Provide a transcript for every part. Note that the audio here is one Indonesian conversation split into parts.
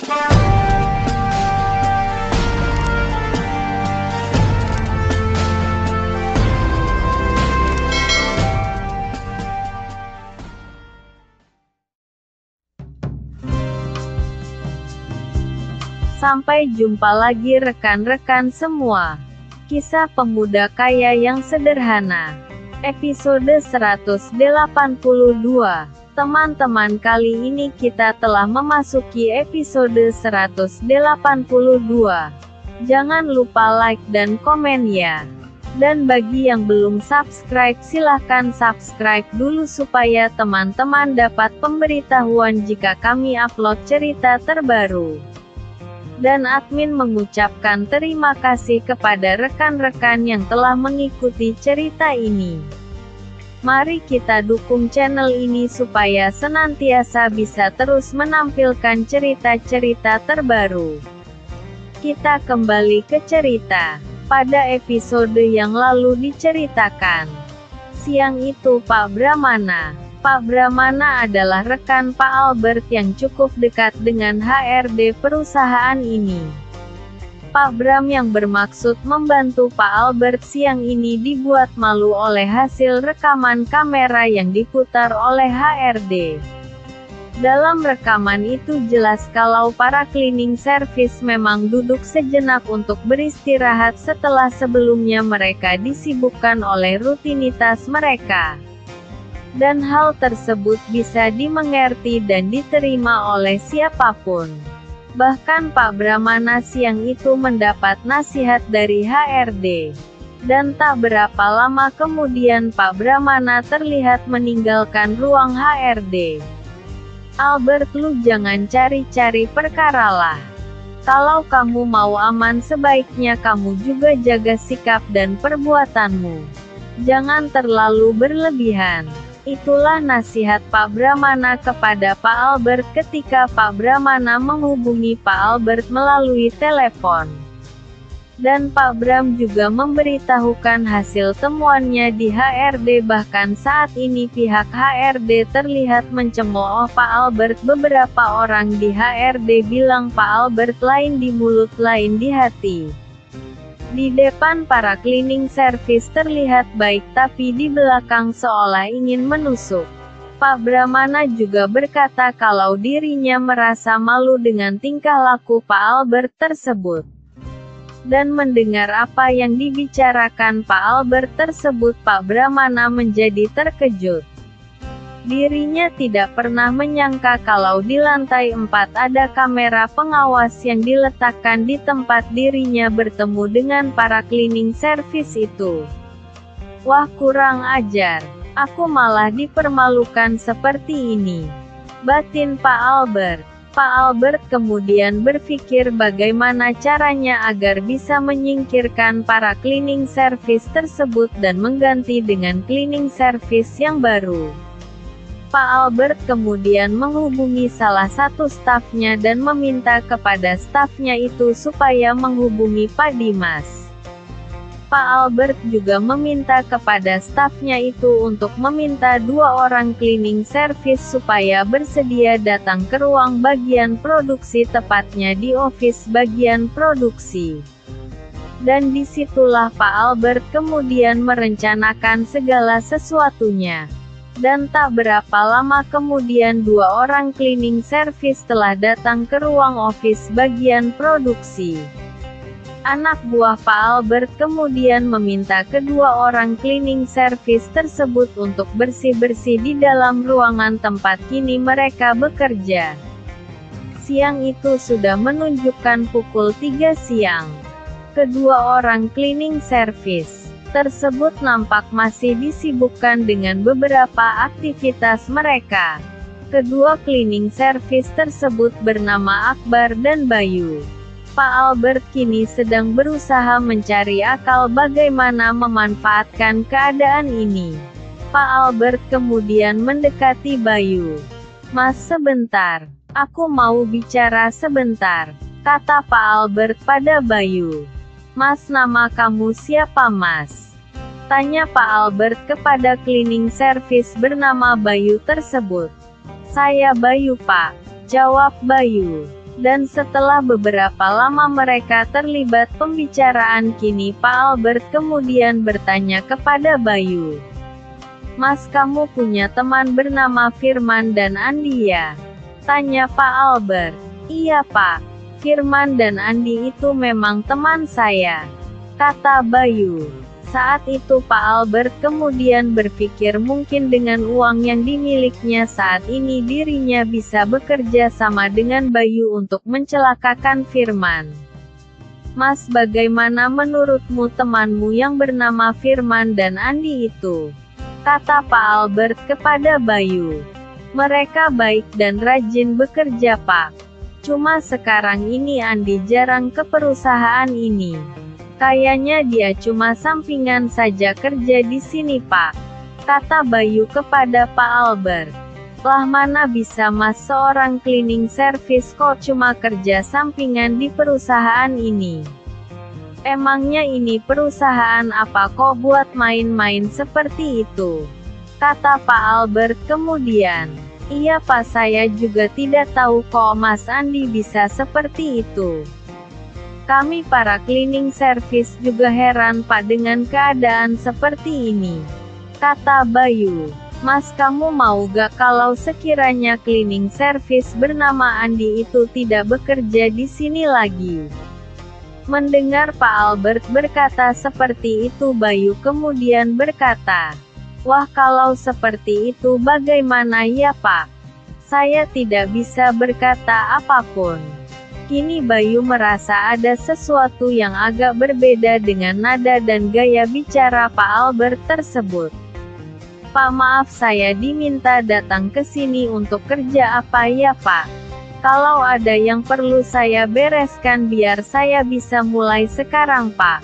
Sampai jumpa lagi rekan-rekan semua. Kisah pemuda kaya yang sederhana. Episode 182. Teman-teman, kali ini kita telah memasuki episode 182. Jangan lupa like dan komen ya. Dan bagi yang belum subscribe, silahkan subscribe dulu supaya teman-teman dapat pemberitahuan jika kami upload cerita terbaru. Dan admin mengucapkan terima kasih kepada rekan-rekan yang telah mengikuti cerita ini. Mari kita dukung channel ini supaya senantiasa bisa terus menampilkan cerita-cerita terbaru. Kita kembali ke cerita. Pada episode yang lalu diceritakan, siang itu Pak Brahmana adalah rekan Pak Albert yang cukup dekat dengan HRD perusahaan ini. Pak Bram yang bermaksud membantu Pak Albert siang ini dibuat malu oleh hasil rekaman kamera yang diputar oleh HRD. Dalam rekaman itu jelas kalau para cleaning service memang duduk sejenak untuk beristirahat setelah sebelumnya mereka disibukkan oleh rutinitas mereka. Dan hal tersebut bisa dimengerti dan diterima oleh siapapun. Bahkan Pak Brahmana siang itu mendapat nasihat dari HRD. Dan tak berapa lama kemudian Pak Brahmana terlihat meninggalkan ruang HRD. Albert, lu jangan cari-cari perkara lah. Kalau kamu mau aman sebaiknya kamu juga jaga sikap dan perbuatanmu. Jangan terlalu berlebihan. Itulah nasihat Pak Brahmana kepada Pak Albert ketika Pak Brahmana menghubungi Pak Albert melalui telepon. Dan Pak Bram juga memberitahukan hasil temuannya di HRD. Bahkan saat ini pihak HRD terlihat mencemooh Pak Albert. Beberapa orang di HRD bilang Pak Albert lain di mulut lain di hati. Di depan para cleaning service terlihat baik tapi di belakang seolah ingin menusuk. Pak Brahmana juga berkata kalau dirinya merasa malu dengan tingkah laku Pak Albert tersebut. Dan mendengar apa yang dibicarakan Pak Albert tersebut, Pak Brahmana menjadi terkejut. Dirinya tidak pernah menyangka kalau di lantai 4 ada kamera pengawas yang diletakkan di tempat dirinya bertemu dengan para cleaning service itu. Wah, kurang ajar. Aku malah dipermalukan seperti ini, batin Pak Albert. Pak Albert kemudian berpikir bagaimana caranya agar bisa menyingkirkan para cleaning service tersebut dan mengganti dengan cleaning service yang baru. Pak Albert kemudian menghubungi salah satu stafnya dan meminta kepada stafnya itu supaya menghubungi Pak Dimas. Pak Albert juga meminta kepada stafnya itu untuk meminta 2 orang cleaning service supaya bersedia datang ke ruang bagian produksi, tepatnya di office bagian produksi. Dan disitulah Pak Albert kemudian merencanakan segala sesuatunya. Dan tak berapa lama kemudian 2 orang cleaning service telah datang ke ruang office bagian produksi. Anak buah Pak Albert kemudian meminta kedua orang cleaning service tersebut untuk bersih-bersih di dalam ruangan tempat kini mereka bekerja. Siang itu sudah menunjukkan pukul 3 siang. Kedua orang cleaning service tersebut nampak masih disibukkan dengan beberapa aktivitas mereka. Kedua cleaning service tersebut bernama Akbar dan Bayu. Pak Albert kini sedang berusaha mencari akal bagaimana memanfaatkan keadaan ini. Pak Albert kemudian mendekati Bayu. "Mas, sebentar. Aku mau bicara sebentar," kata Pak Albert pada Bayu. "Mas, nama kamu siapa, Mas?" tanya Pak Albert kepada cleaning service bernama Bayu tersebut. "Saya Bayu, Pak," jawab Bayu. Dan setelah beberapa lama mereka terlibat pembicaraan, kini Pak Albert kemudian bertanya kepada Bayu. "Mas, kamu punya teman bernama Firman dan Andi ya?" tanya Pak Albert. "Iya Pak, Firman dan Andi itu memang teman saya," kata Bayu. Saat itu Pak Albert kemudian berpikir mungkin dengan uang yang dimilikinya saat ini dirinya bisa bekerja sama dengan Bayu untuk mencelakakan Firman. "Mas, bagaimana menurutmu temanmu yang bernama Firman dan Andi itu?" kata Pak Albert kepada Bayu. "Mereka baik dan rajin bekerja Pak. Cuma sekarang ini Andi jarang ke perusahaan ini. Kayaknya dia cuma sampingan saja kerja di sini Pak," kata Bayu kepada Pak Albert. "Lah mana bisa Mas, seorang cleaning service kok cuma kerja sampingan di perusahaan ini? Emangnya ini perusahaan apa kok buat main-main seperti itu?" kata Pak Albert kemudian. "Iya Pak, saya juga tidak tahu kok Mas Andi bisa seperti itu. Kami para cleaning service juga heran Pak dengan keadaan seperti ini," kata Bayu. "Mas, kamu mau gak kalau sekiranya cleaning service bernama Andi itu tidak bekerja di sini lagi?" Mendengar Pak Albert berkata seperti itu, Bayu kemudian berkata, "Wah, kalau seperti itu bagaimana ya Pak? Saya tidak bisa berkata apapun." Kini Bayu merasa ada sesuatu yang agak berbeda dengan nada dan gaya bicara Pak Albert tersebut. "Pak, maaf, saya diminta datang ke sini untuk kerja apa ya Pak? Kalau ada yang perlu saya bereskan biar saya bisa mulai sekarang Pak."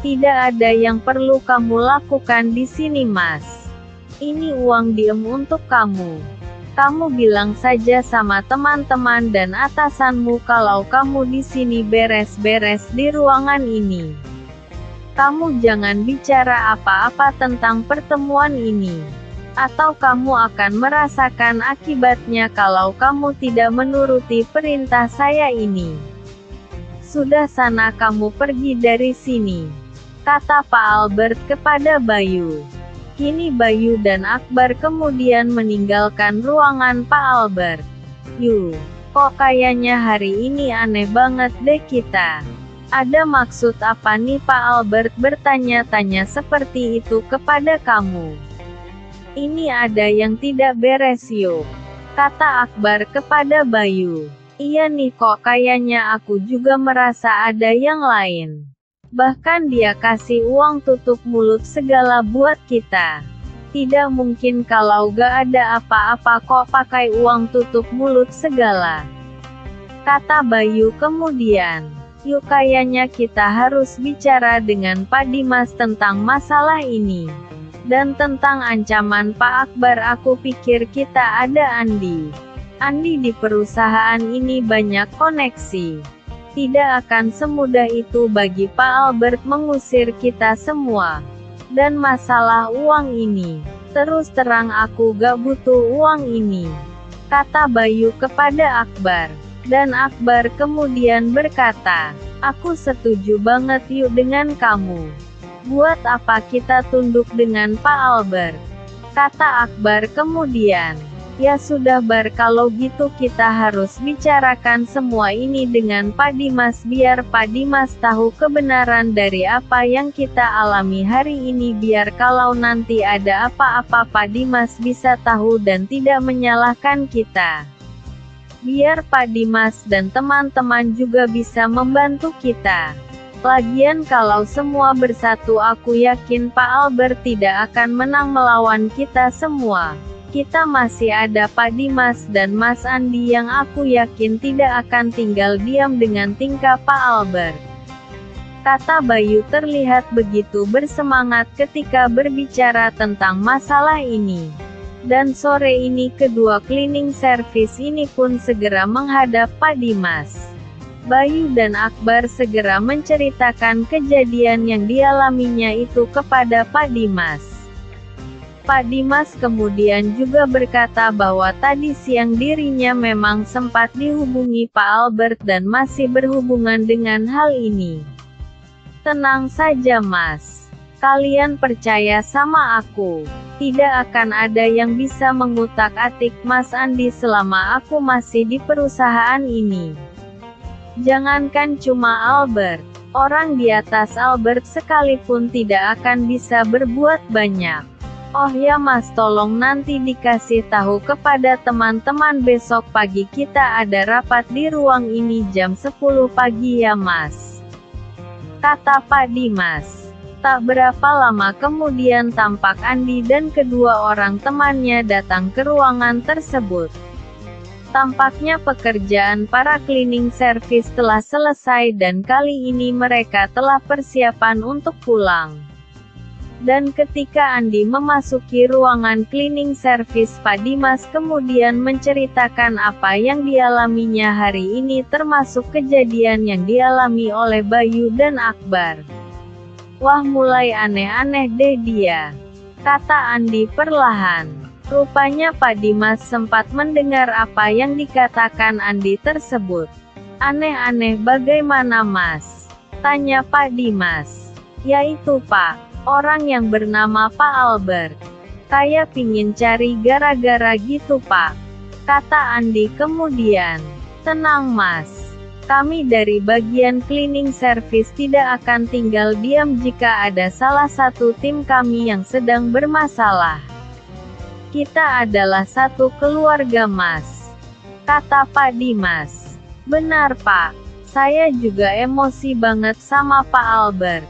"Tidak ada yang perlu kamu lakukan di sini Mas. Ini uang diem untuk kamu. Kamu bilang saja sama teman-teman dan atasanmu kalau kamu di sini beres-beres di ruangan ini. Kamu jangan bicara apa-apa tentang pertemuan ini. Atau kamu akan merasakan akibatnya kalau kamu tidak menuruti perintah saya ini. Sudah, sana kamu pergi dari sini," kata Pak Albert kepada Bayu. Kini Bayu dan Akbar kemudian meninggalkan ruangan Pak Albert. "Yuh, kok kayaknya hari ini aneh banget deh kita. Ada maksud apa nih Pak Albert bertanya-tanya seperti itu kepada kamu? Ini ada yang tidak beres yuk," kata Akbar kepada Bayu. "Iya nih, kok kayaknya aku juga merasa ada yang lain. Bahkan dia kasih uang tutup mulut segala buat kita. Tidak mungkin kalau gak ada apa-apa kok pakai uang tutup mulut segala," kata Bayu kemudian. "Yuk, kayaknya kita harus bicara dengan Pak Dimas tentang masalah ini. Dan tentang ancaman Pak Akbar, aku pikir kita ada Andi. Andi di perusahaan ini banyak koneksi. Tidak akan semudah itu bagi Pak Albert mengusir kita semua. Dan masalah uang ini, terus terang aku gak butuh uang ini," kata Bayu kepada Akbar. Dan Akbar kemudian berkata, "Aku setuju banget yuk dengan kamu. Buat apa kita tunduk dengan Pak Albert?" kata Akbar kemudian. "Ya sudah Bar, kalau gitu kita harus bicarakan semua ini dengan Pak Dimas biar Pak Dimas tahu kebenaran dari apa yang kita alami hari ini, biar kalau nanti ada apa-apa Pak Dimas bisa tahu dan tidak menyalahkan kita. Biar Pak Dimas dan teman-teman juga bisa membantu kita. Lagian kalau semua bersatu aku yakin Pak Albert tidak akan menang melawan kita semua. Kita masih ada Pak Dimas dan Mas Andi yang aku yakin tidak akan tinggal diam dengan tingkah Pak Albert," kata Bayu terlihat begitu bersemangat ketika berbicara tentang masalah ini. Dan sore ini kedua cleaning service ini pun segera menghadap Pak Dimas. Bayu dan Akbar segera menceritakan kejadian yang dialaminya itu kepada Pak Dimas. Pak Dimas kemudian juga berkata bahwa tadi siang dirinya memang sempat dihubungi Pak Albert dan masih berhubungan dengan hal ini. Tenang saja Mas. Kalian percaya sama aku. Tidak akan ada yang bisa mengutak-atik Mas Andi selama aku masih di perusahaan ini. Jangankan cuma Albert. Orang di atas Albert sekalipun tidak akan bisa berbuat banyak. Oh ya Mas, tolong nanti dikasih tahu kepada teman-teman besok pagi kita ada rapat di ruang ini jam 10 pagi ya Mas, kata Pak Dimas. Tak berapa lama kemudian tampak Andi dan kedua orang temannya datang ke ruangan tersebut. Tampaknya pekerjaan para cleaning service telah selesai dan kali ini mereka telah persiapan untuk pulang. Dan ketika Andi memasuki ruangan cleaning service, Pak Dimas kemudian menceritakan apa yang dialaminya hari ini termasuk kejadian yang dialami oleh Bayu dan Akbar. Wah, mulai aneh-aneh deh dia, kata Andi perlahan. Rupanya Pak Dimas sempat mendengar apa yang dikatakan Andi tersebut. Aneh-aneh bagaimana Mas? Tanya Pak Dimas. Yaitu Pak, orang yang bernama Pak Albert. Kayak pingin cari gara-gara gitu Pak, kata Andi kemudian. Tenang Mas, kami dari bagian cleaning service tidak akan tinggal diam jika ada salah satu tim kami yang sedang bermasalah. Kita adalah satu keluarga Mas, kata Pak Dimas. Benar Pak, saya juga emosi banget sama Pak Albert.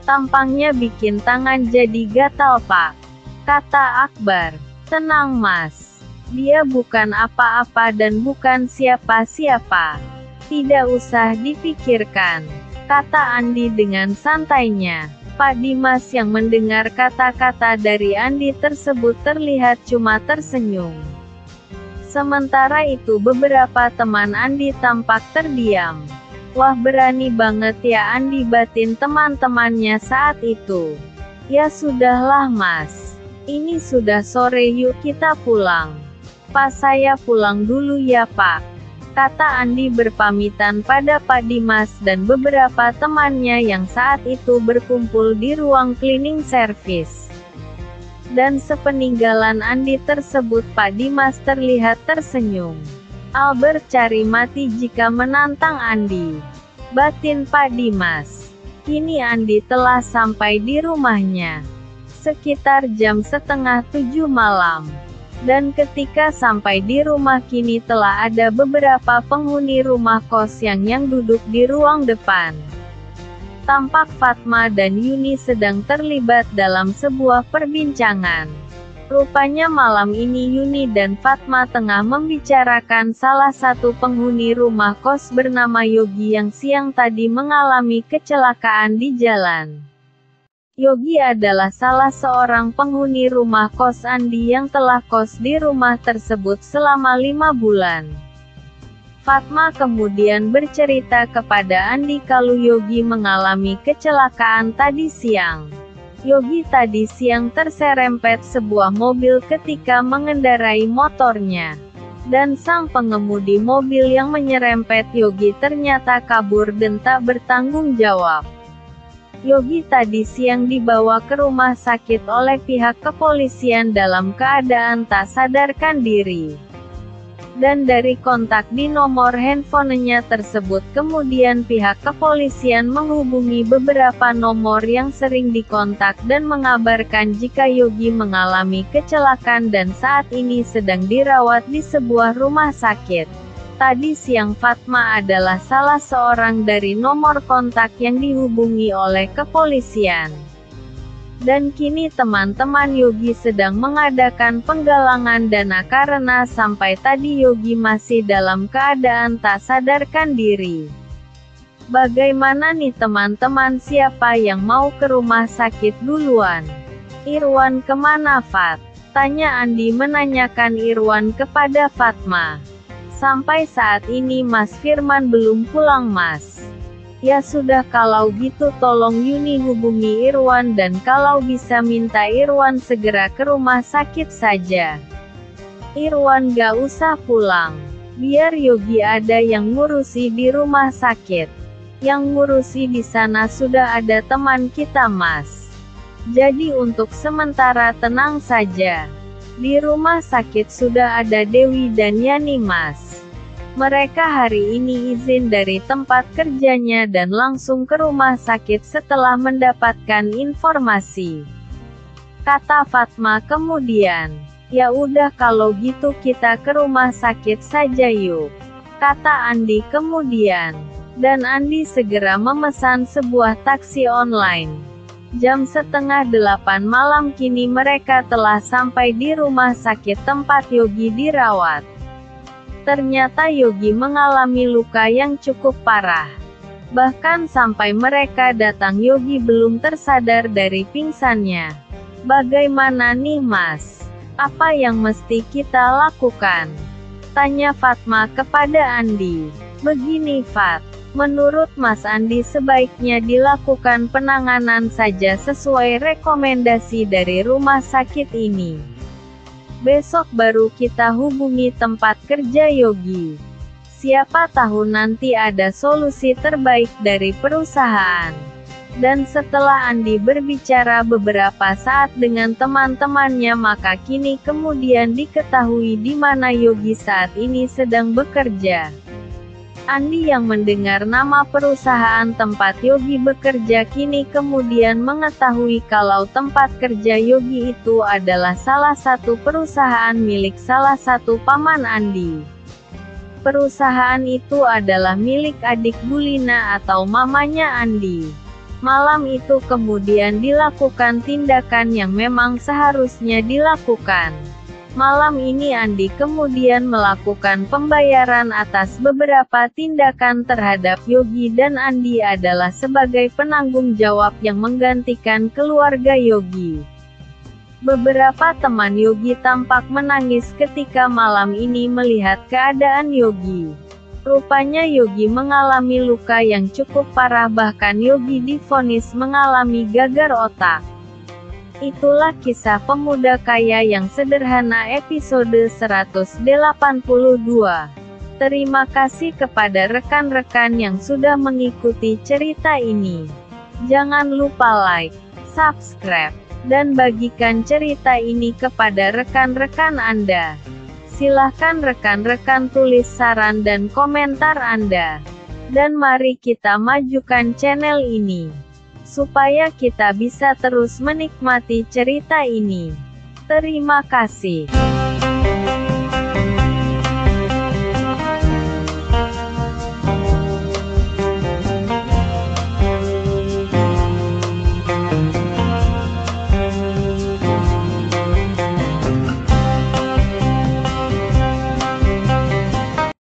Tampangnya bikin tangan jadi gatal Pak, kata Akbar. Tenang Mas, dia bukan apa-apa dan bukan siapa-siapa. Tidak usah dipikirkan, kata Andi dengan santainya. Pak Dimas yang mendengar kata-kata dari Andi tersebut terlihat cuma tersenyum. Sementara itu beberapa teman Andi tampak terdiam. Wah, berani banget ya Andi, batin teman-temannya saat itu. Ya sudahlah Mas, ini sudah sore, yuk kita pulang. Pak, saya pulang dulu ya Pak, kata Andi berpamitan pada Pak Dimas dan beberapa temannya yang saat itu berkumpul di ruang cleaning service. Dan sepeninggalan Andi tersebut, Pak Dimas terlihat tersenyum. Albert cari mati jika menantang Andi, batin Pak Dimas. Kini Andi telah sampai di rumahnya sekitar jam 6:30 malam. Dan ketika sampai di rumah kini telah ada beberapa penghuni rumah kos yang duduk di ruang depan. Tampak Fatma dan Yuni sedang terlibat dalam sebuah perbincangan. Rupanya malam ini Yuni dan Fatma tengah membicarakan salah satu penghuni rumah kos bernama Yogi yang siang tadi mengalami kecelakaan di jalan. Yogi adalah salah seorang penghuni rumah kos Andi yang telah kos di rumah tersebut selama 5 bulan. Fatma kemudian bercerita kepada Andi kalau Yogi mengalami kecelakaan tadi siang. Yogi tadi siang terserempet sebuah mobil ketika mengendarai motornya. Dan sang pengemudi mobil yang menyerempet Yogi ternyata kabur dan tak bertanggung jawab. Yogi tadi siang dibawa ke rumah sakit oleh pihak kepolisian dalam keadaan tak sadarkan diri. Dan dari kontak di nomor handphonenya tersebut kemudian pihak kepolisian menghubungi beberapa nomor yang sering dikontak dan mengabarkan jika Yogi mengalami kecelakaan dan saat ini sedang dirawat di sebuah rumah sakit. Tadi siang Fatma adalah salah seorang dari nomor kontak yang dihubungi oleh kepolisian. Dan kini teman-teman Yogi sedang mengadakan penggalangan dana karena sampai tadi Yogi masih dalam keadaan tak sadarkan diri. Bagaimana nih teman-teman, siapa yang mau ke rumah sakit duluan? Irwan kemana Fat? Tanya Andi menanyakan Irwan kepada Fatma. Sampai saat ini Mas Firman belum pulang Mas, Ya sudah kalau gitu tolong Yuni hubungi Irwan dan kalau bisa minta Irwan segera ke rumah sakit saja. Irwan gak usah pulang. Biar Yogi ada yang ngurusi di rumah sakit. Yang ngurusi di sana sudah ada teman kita Mas. Jadi untuk sementara tenang saja. Di rumah sakit sudah ada Dewi dan Yani Mas. Mereka hari ini izin dari tempat kerjanya dan langsung ke rumah sakit setelah mendapatkan informasi. Kata Fatma kemudian. Ya udah kalau gitu kita ke rumah sakit saja yuk. Kata Andi kemudian. Dan Andi segera memesan sebuah taksi online. Jam 7:30 malam kini mereka telah sampai di rumah sakit tempat Yogi dirawat. Ternyata Yogi mengalami luka yang cukup parah. Bahkan sampai mereka datang Yogi belum tersadar dari pingsannya. Bagaimana nih Mas? Apa yang mesti kita lakukan? Tanya Fatma kepada Andi. Begini Fat, menurut Mas Andi sebaiknya dilakukan penanganan saja sesuai rekomendasi dari rumah sakit ini. Besok baru kita hubungi tempat kerja Yogi. Siapa tahu nanti ada solusi terbaik dari perusahaan. Dan setelah Andi berbicara beberapa saat dengan teman-temannya maka kini kemudian diketahui di mana Yogi saat ini sedang bekerja. Andi yang mendengar nama perusahaan tempat Yogi bekerja kini kemudian mengetahui kalau tempat kerja Yogi itu adalah salah satu perusahaan milik salah satu paman Andi. Perusahaan itu adalah milik adik Bulina atau mamanya Andi. Malam itu kemudian dilakukan tindakan yang memang seharusnya dilakukan. Malam ini Andi kemudian melakukan pembayaran atas beberapa tindakan terhadap Yogi dan Andi adalah sebagai penanggung jawab yang menggantikan keluarga Yogi. Beberapa teman Yogi tampak menangis ketika malam ini melihat keadaan Yogi. Rupanya Yogi mengalami luka yang cukup parah bahkan Yogi divonis mengalami gagar otak. Itulah kisah pemuda kaya yang sederhana episode 182. Terima kasih kepada rekan-rekan yang sudah mengikuti cerita ini. Jangan lupa like, subscribe, dan bagikan cerita ini kepada rekan-rekan Anda. Silahkan rekan-rekan tulis saran dan komentar Anda. Dan mari kita majukan channel ini. Supaya kita bisa terus menikmati cerita ini. Terima kasih.